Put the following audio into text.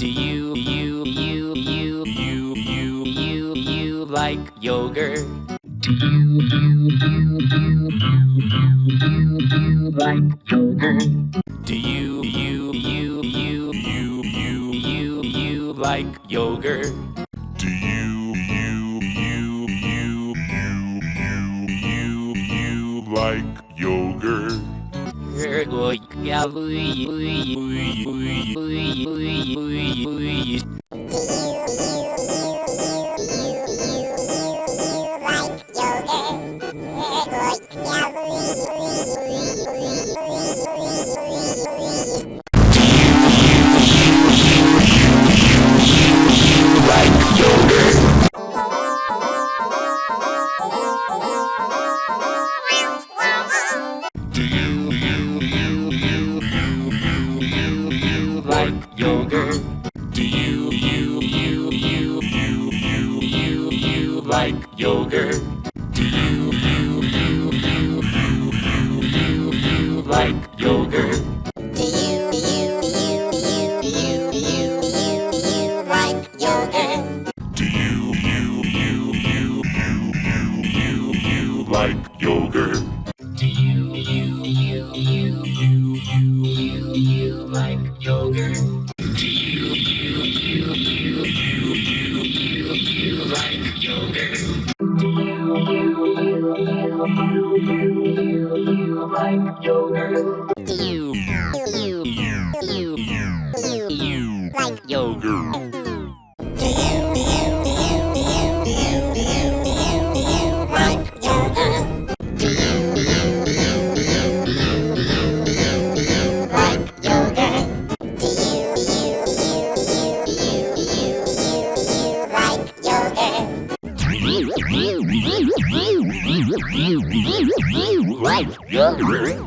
Do you like yogurt? Do you like yogurt? Do you like yogurt? Do you like yogurt? Like yogurt? Do you like yogurt? Do you like yogurt? Do you like yogurt? Do you like yogurt? Do you like yogurt? Do you like yogurt? Do you like yogurt? Do you like yogurt? Do you like yogurt? Do you like yogurt? Do you like yogurt? Like yogurt?